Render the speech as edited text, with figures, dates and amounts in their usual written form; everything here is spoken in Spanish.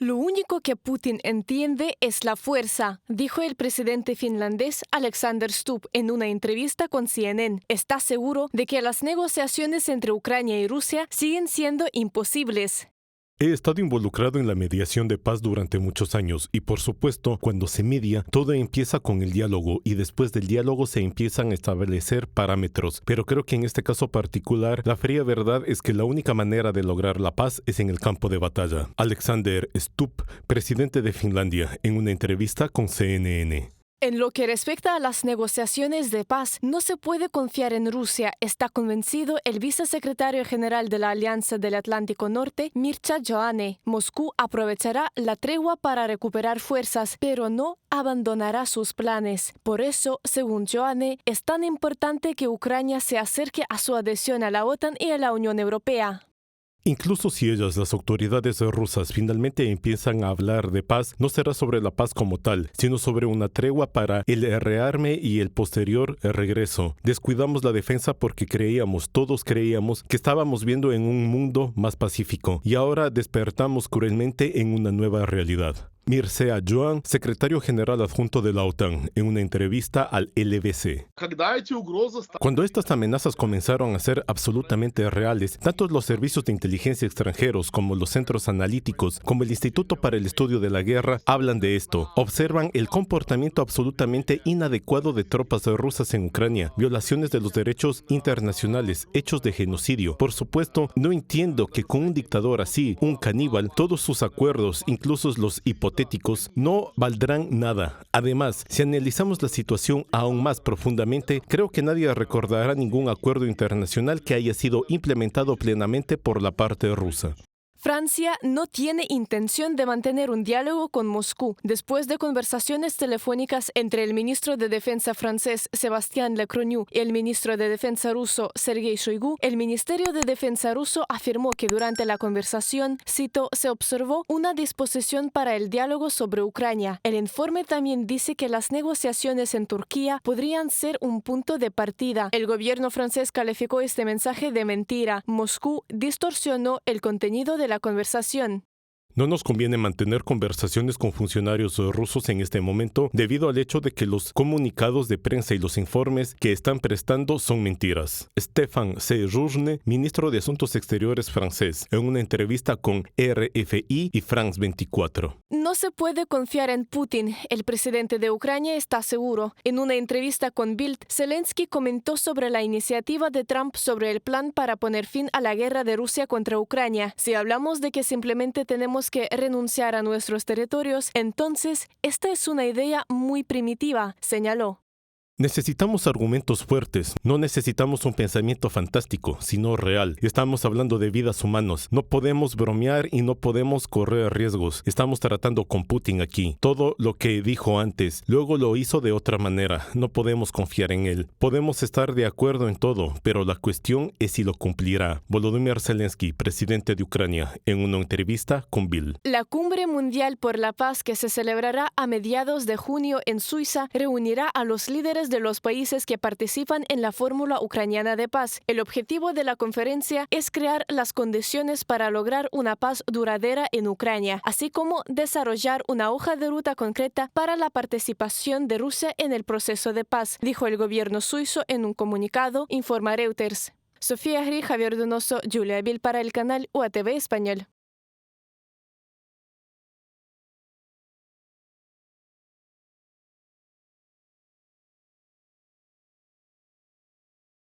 Lo único que Putin entiende es la fuerza, dijo el presidente finlandés Alexander Stubb en una entrevista con CNN. Está seguro de que las negociaciones entre Ucrania y Rusia siguen siendo imposibles. He estado involucrado en la mediación de paz durante muchos años y, por supuesto, cuando se media, todo empieza con el diálogo y después del diálogo se empiezan a establecer parámetros. Pero creo que en este caso particular, la fría verdad es que la única manera de lograr la paz es en el campo de batalla. Alexander Stubb, presidente de Finlandia, en una entrevista con CNN. En lo que respecta a las negociaciones de paz, no se puede confiar en Rusia, está convencido el vicesecretario general de la Alianza del Atlántico Norte, Mircea Joane. Moscú aprovechará la tregua para recuperar fuerzas, pero no abandonará sus planes. Por eso, según Joane, es tan importante que Ucrania se acerque a su adhesión a la OTAN y a la Unión Europea. Incluso si las autoridades rusas, finalmente empiezan a hablar de paz, no será sobre la paz como tal, sino sobre una tregua para el rearme y el posterior regreso. Descuidamos la defensa porque todos creíamos, que estábamos viendo en un mundo más pacífico, y ahora despertamos cruelmente en una nueva realidad. Mircea Joane, secretario general adjunto de la OTAN, en una entrevista al LBC. Cuando estas amenazas comenzaron a ser absolutamente reales, tanto los servicios de inteligencia extranjeros como los centros analíticos, como el Instituto para el Estudio de la Guerra, hablan de esto. Observan el comportamiento absolutamente inadecuado de tropas rusas en Ucrania, violaciones de los derechos internacionales, hechos de genocidio. Por supuesto, no entiendo que con un dictador así, un caníbal, todos sus acuerdos, incluso los hipotéticos, no valdrán nada. Además, si analizamos la situación aún más profundamente, creo que nadie recordará ningún acuerdo internacional que haya sido implementado plenamente por la parte rusa. Francia no tiene intención de mantener un diálogo con Moscú. Después de conversaciones telefónicas entre el ministro de Defensa francés Sébastien Lecornu y el ministro de Defensa ruso Sergei Shoigu, el Ministerio de Defensa ruso afirmó que durante la conversación, cito, se observó una disposición para el diálogo sobre Ucrania. El informe también dice que las negociaciones en Turquía podrían ser un punto de partida. El gobierno francés calificó este mensaje de mentira. Moscú distorsionó el contenido de la conversación. No nos conviene mantener conversaciones con funcionarios rusos en este momento debido al hecho de que los comunicados de prensa y los informes que están prestando son mentiras. Stéphane Séjourné, ministro de Asuntos Exteriores francés, en una entrevista con RFI y France 24. No se puede confiar en Putin, el presidente de Ucrania está seguro. En una entrevista con Bild, Zelensky comentó sobre la iniciativa de Trump sobre el plan para poner fin a la guerra de Rusia contra Ucrania. Si hablamos de que simplemente tenemos que renunciar a nuestros territorios, entonces esta es una idea muy primitiva, señaló. Necesitamos argumentos fuertes, no necesitamos un pensamiento fantástico, sino real. Estamos hablando de vidas humanas, no podemos bromear y no podemos correr riesgos. Estamos tratando con Putin aquí. Todo lo que dijo antes, luego lo hizo de otra manera, no podemos confiar en él. Podemos estar de acuerdo en todo, pero la cuestión es si lo cumplirá. Volodymyr Zelensky, presidente de Ucrania, en una entrevista con Bild. La Cumbre Mundial por la Paz que se celebrará a mediados de junio en Suiza reunirá a los líderes de los países que participan en la Fórmula Ucraniana de Paz. El objetivo de la conferencia es crear las condiciones para lograr una paz duradera en Ucrania, así como desarrollar una hoja de ruta concreta para la participación de Rusia en el proceso de paz, dijo el gobierno suizo en un comunicado, informa Reuters. Sofía Gri, Javier Donoso, Julia Vil para el canal UATV Español.